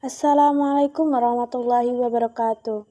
Assalamualaikum warahmatullahi wabarakatuh.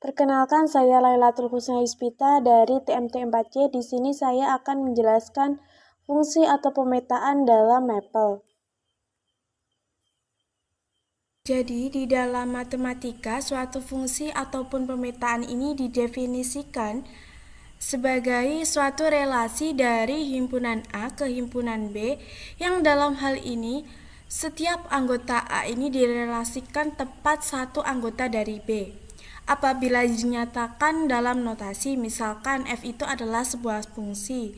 Perkenalkan, saya Lailatul Husna Ispita dari TMT 4C. Di sini saya akan menjelaskan fungsi atau pemetaan dalam Maple. Jadi, di dalam matematika, suatu fungsi ataupun pemetaan ini didefinisikan sebagai suatu relasi dari himpunan A ke himpunan B, yang dalam hal ini setiap anggota A ini direlasikan tepat satu anggota dari B. Apabila dinyatakan dalam notasi, misalkan F itu adalah sebuah fungsi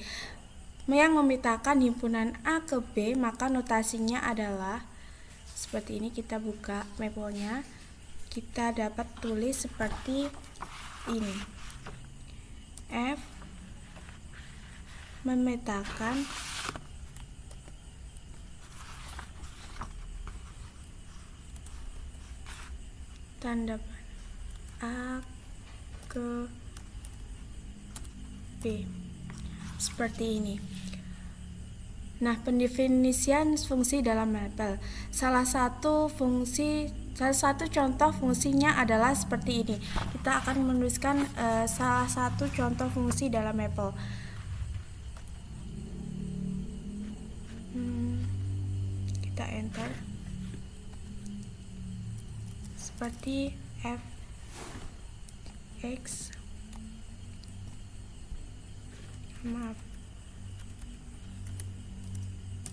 yang memetakan himpunan A ke B, maka notasinya adalah seperti ini. Kita buka mapelnya, kita dapat tulis seperti ini. F memetakan tanda A ke B seperti ini. Nah, pendefinisian fungsi dalam Maple. Salah satu contoh fungsinya adalah seperti ini. Kita akan menuliskan salah satu contoh fungsi dalam Maple. Kita enter. Seperti f x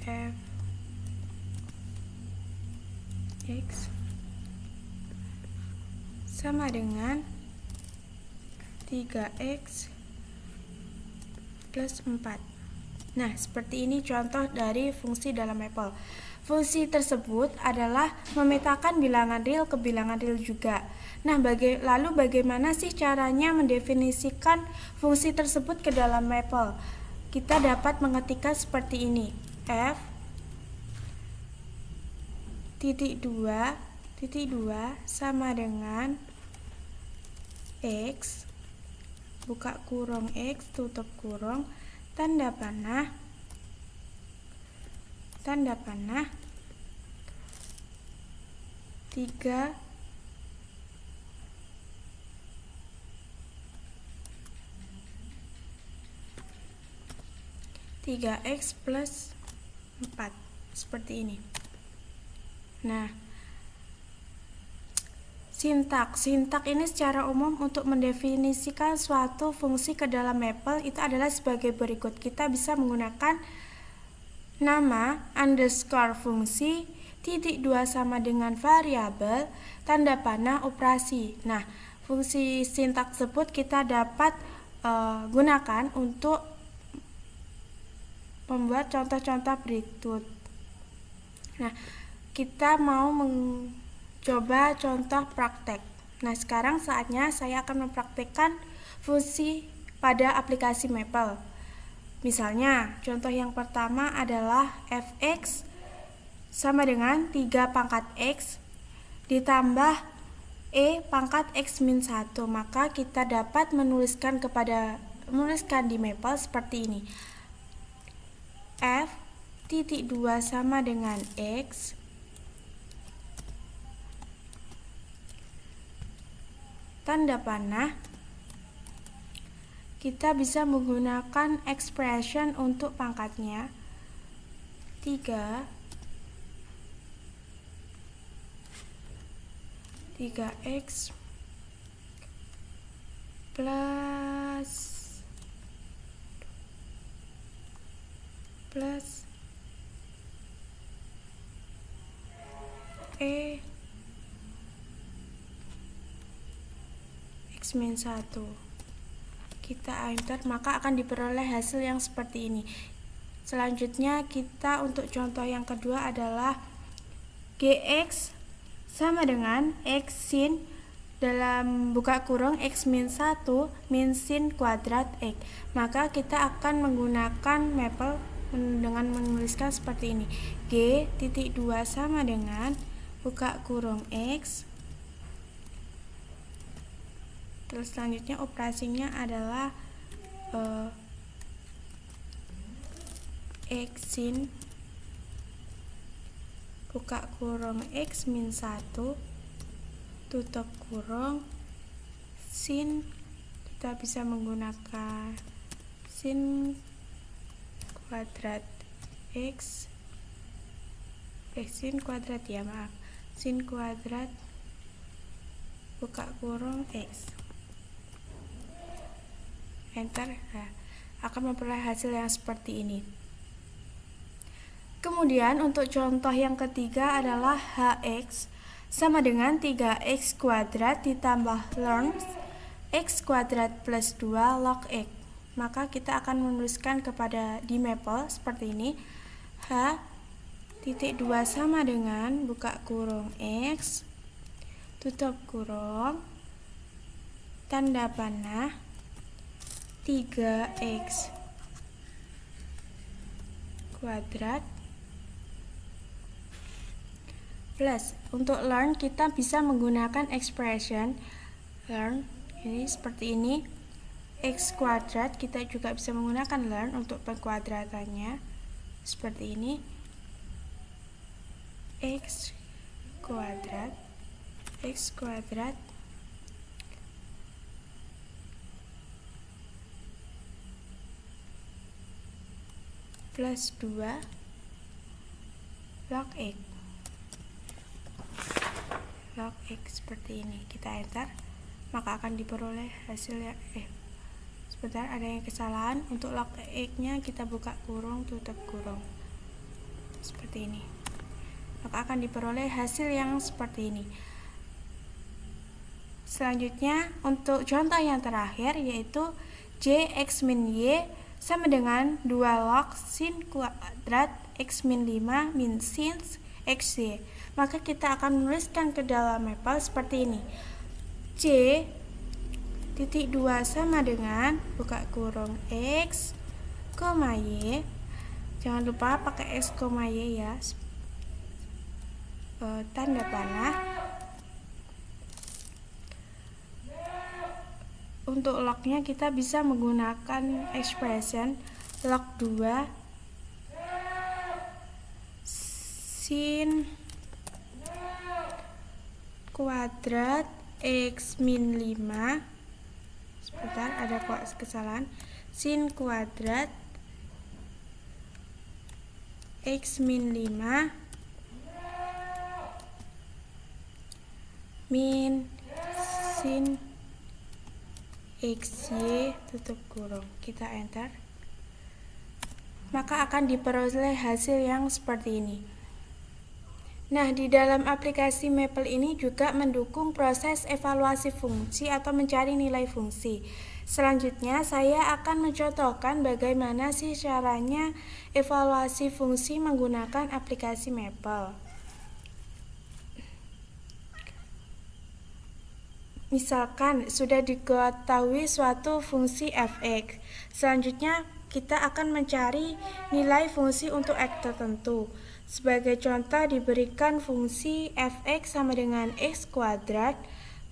f x sama dengan 3x plus 4. Nah, seperti ini contoh dari fungsi dalam Maple. Fungsi tersebut adalah memetakan bilangan real ke bilangan real juga. Nah, lalu bagaimana sih caranya mendefinisikan fungsi tersebut ke dalam Maple? Kita dapat mengetikkan seperti ini. F titik 2 sama dengan X buka kurung X tutup kurung tanda panah 3x plus 4 seperti ini. Nah, sintak ini secara umum untuk mendefinisikan suatu fungsi ke dalam Maple itu adalah sebagai berikut. Kita bisa menggunakan nama underscore fungsi, titik 2 sama dengan variabel, tanda panah operasi. Nah, fungsi sintak tersebut kita dapat gunakan untuk membuat contoh-contoh berikut. Nah, kita mau mencoba contoh praktek. Nah, sekarang saatnya saya akan mempraktekkan fungsi pada aplikasi Maple. Misalnya, contoh yang pertama adalah fx sama dengan 3 pangkat x ditambah e pangkat x min 1. Maka kita dapat menuliskan di Maple seperti ini. F titik 2 sama dengan x tanda panah, kita bisa menggunakan expression untuk pangkatnya 3x plus e x min 1. Kita enter, maka akan diperoleh hasil yang seperti ini. Selanjutnya kita untuk contoh yang kedua adalah gx sama dengan x sin dalam buka kurung x min 1 min sin kuadrat x. Maka kita akan menggunakan Maple dengan menuliskan seperti ini. G titik 2 sama dengan buka kurung x, terus selanjutnya operasinya adalah x sin buka kurung X min 1 tutup kurung sin, kita bisa menggunakan sin kuadrat X sin kuadrat ya, maaf, sin kuadrat buka kurung X, enter. Nah, akan memperoleh hasil yang seperti ini. Kemudian untuk contoh yang ketiga adalah Hx sama dengan 3x kuadrat ditambah ln x kuadrat plus 2 log x. Maka kita akan menuliskan kepada di maple seperti ini. H titik 2 sama dengan buka kurung X tutup kurung tanda panah 3x kuadrat plus, untuk learn kita bisa menggunakan expression learn ini seperti ini, x kuadrat kita juga bisa menggunakan learn untuk pengkuadratannya seperti ini, x kuadrat plus 2 log x seperti ini, kita enter, maka akan diperoleh hasil yang sebentar, ada yang kesalahan. Untuk log x nya kita buka kurung tutup kurung seperti ini, maka akan diperoleh hasil yang seperti ini. Selanjutnya untuk contoh yang terakhir yaitu Jx min y sama dengan 2 log sin kuadrat x min 5 min sin xy. Maka kita akan menuliskan ke dalam maple seperti ini. C titik 2 sama dengan buka kurung x, y. Jangan lupa pakai x, y ya. Tanda panah. Untuk lognya kita bisa menggunakan expression log 2 sin kuadrat x min 5, sebentar ada kesalahan, sin kuadrat x min 5 min sin xy tutup kurung, kita enter, maka akan diperoleh hasil yang seperti ini. Nah, di dalam aplikasi Maple ini juga mendukung proses evaluasi fungsi atau mencari nilai fungsi. Selanjutnya saya akan mencontohkan bagaimana sih caranya evaluasi fungsi menggunakan aplikasi Maple. Misalkan sudah diketahui suatu fungsi fx, selanjutnya kita akan mencari nilai fungsi untuk x tertentu. Sebagai contoh diberikan fungsi fx sama dengan x kuadrat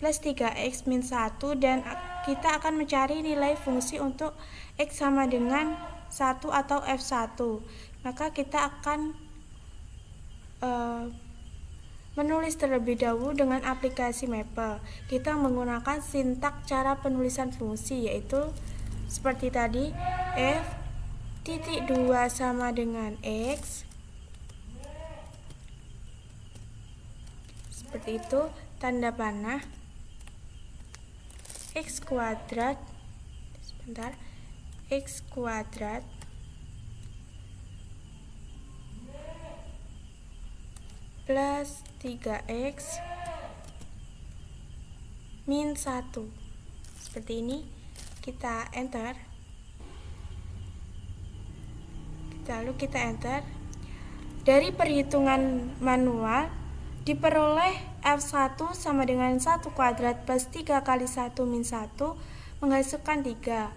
plus 3x min 1 dan kita akan mencari nilai fungsi untuk x sama dengan 1 atau f1. Maka kita akan menulis terlebih dahulu dengan aplikasi Maple. Kita menggunakan sintak cara penulisan fungsi yaitu seperti tadi, f titik 2 sama dengan x, seperti itu, tanda panah x kuadrat, sebentar, x kuadrat plus 3x min 1, seperti ini, kita enter, lalu kita enter. Dari perhitungan manual diperoleh f1 sama dengan 1 kuadrat plus 3 kali 1 min 1 menghasilkan 3.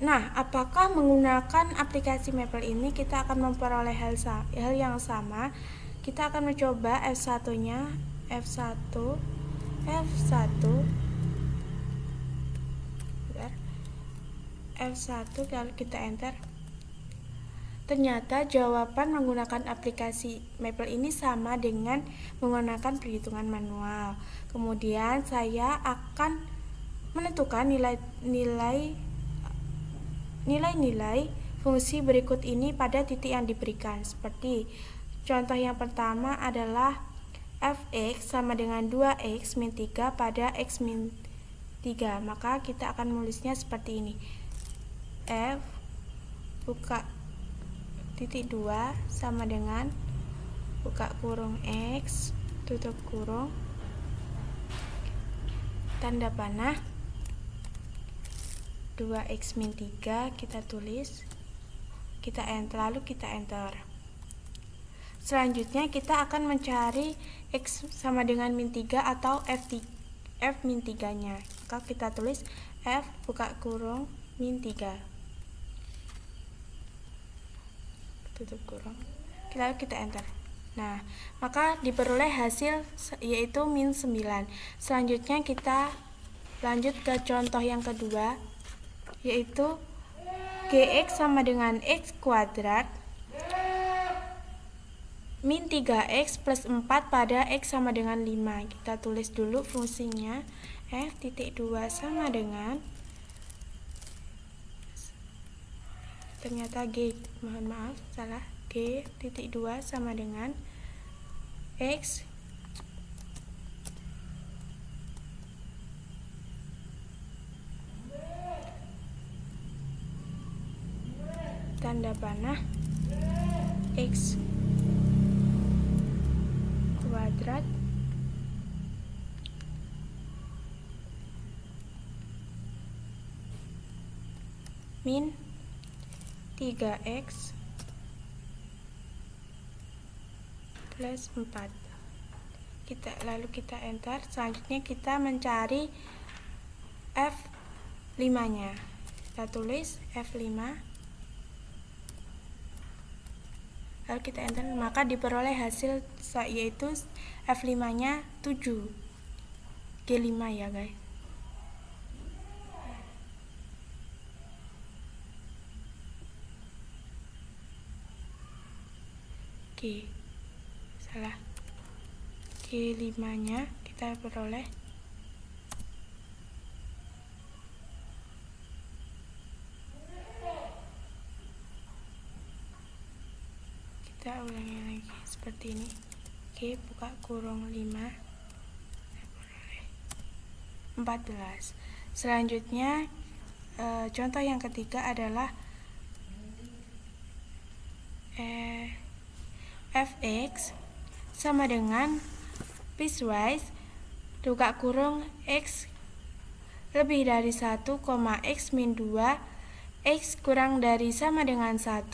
Nah, apakah menggunakan aplikasi Maple ini kita akan memperoleh hal yang sama? Kita akan mencoba f1 nya, f1 lalu kita enter, Ternyata jawaban menggunakan aplikasi Maple ini sama dengan menggunakan perhitungan manual. Kemudian saya akan menentukan nilai-nilai fungsi berikut ini pada titik yang diberikan. Seperti contoh yang pertama adalah fx sama dengan 2x min 3 pada x min 3. Maka kita akan menulisnya seperti ini. F buka titik 2 sama dengan buka kurung x tutup kurung tanda panah 2x min 3 kita tulis, kita enter, lalu kita enter. Selanjutnya kita akan mencari x sama dengan min 3 atau f min 3 nya. Maka kita tulis f buka kurung min 3 tutup kurung, lalu kita enter. Nah, maka diperoleh hasil yaitu min 9. Selanjutnya kita lanjut ke contoh yang kedua, yaitu gx sama dengan x kuadrat min 3x plus 4 pada x sama dengan 5. Kita tulis dulu fungsinya. F titik 2 sama dengan, ternyata G, mohon maaf, salah. G titik 2 sama dengan X tanda panah X kuadrat min 3x plus 4. Lalu kita enter. Selanjutnya kita mencari F5 nya. Kita tulis F5, lalu kita enter, maka diperoleh hasil yaitu F5 nya 7 G5 ya guys. Salah, G5 nya kita peroleh kita ulangi lagi seperti ini. G buka kurung 5 14. Selanjutnya contoh yang ketiga adalah fx sama dengan piecewise buka kurung x lebih dari 1, x min 2 x kurang dari sama dengan 1,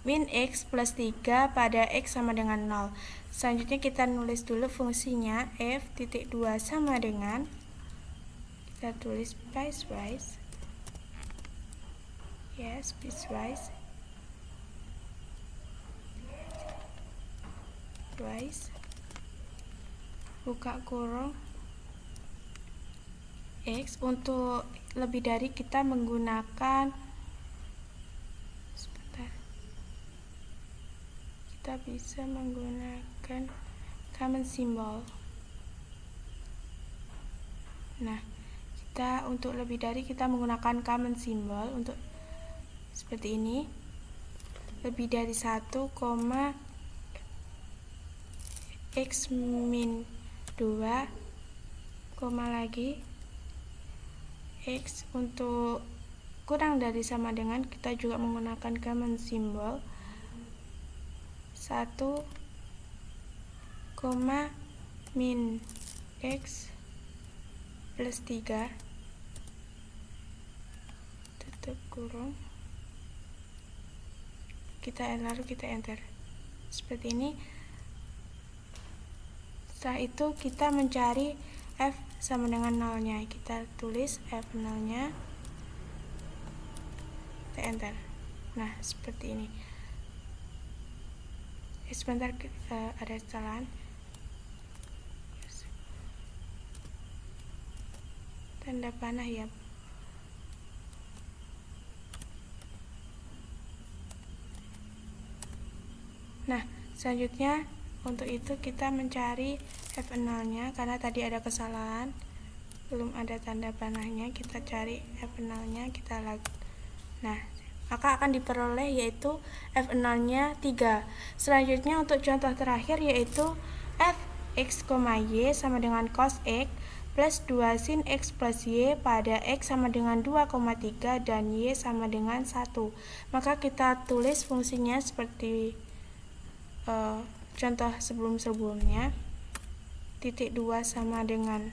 min x plus 3 pada x sama dengan 0. Selanjutnya kita nulis dulu fungsinya. F titik 2 sama dengan, kita tulis piecewise, yes, piecewise buka kurung x. Untuk lebih dari kita menggunakan, kita bisa menggunakan common symbol. Nah, kita untuk lebih dari kita menggunakan common symbol untuk seperti ini. Lebih dari 1, x min 2, lagi x. Untuk kurang dari sama dengan kita juga menggunakan common symbol 1, min x plus 3 tutup kurung, lalu kita enter seperti ini. Setelah itu kita mencari f sama dengan 0 nya. Kita tulis f 0 nya, kita enter. Nah, seperti ini. Sebentar, ada kesalahan. Tanda panah ya. Nah, selanjutnya untuk itu kita mencari F0-nya karena tadi ada kesalahan, belum ada tanda panahnya. Kita cari F0-nya, kita lagi. Nah, maka akan diperoleh yaitu F0-nya 3. Selanjutnya untuk contoh terakhir yaitu Fx, Y sama dengan cos X plus 2 sin X plus Y pada X sama dengan 2,3 dan Y sama dengan 1. Maka kita tulis fungsinya seperti contoh sebelum-sebelumnya. Titik 2 sama dengan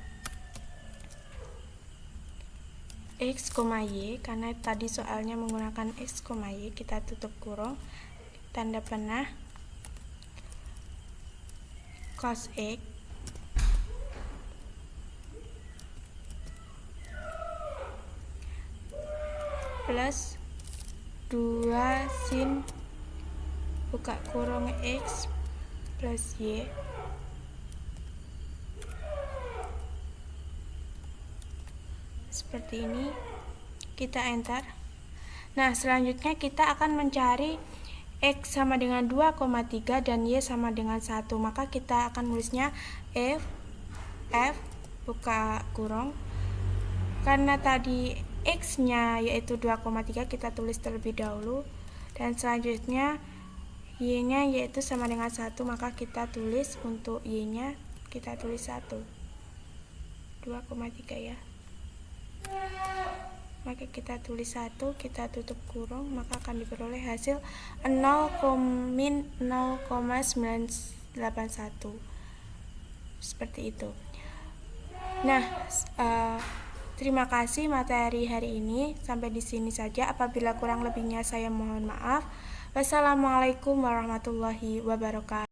X, Y, karena tadi soalnya menggunakan X, Y, kita tutup kurung, tanda panah, cos X plus 2 sin buka kurung X plus Y seperti ini. Kita enter. Nah, selanjutnya kita akan mencari X sama dengan 2,3 dan Y sama dengan 1. Maka kita akan nulisnya F buka kurung. Karena tadi X-nya yaitu 2,3, kita tulis terlebih dahulu. Dan selanjutnya Y-nya yaitu sama dengan 1, maka kita tulis untuk Y-nya, kita tulis 1. 2,3 ya. Maka kita tulis 1, kita tutup kurung, maka akan diperoleh hasil 0,981. Seperti itu. Nah, terima kasih materi hari ini. Sampai di sini saja. Apabila kurang lebihnya saya mohon maaf. Wassalamualaikum warahmatullahi wabarakatuh.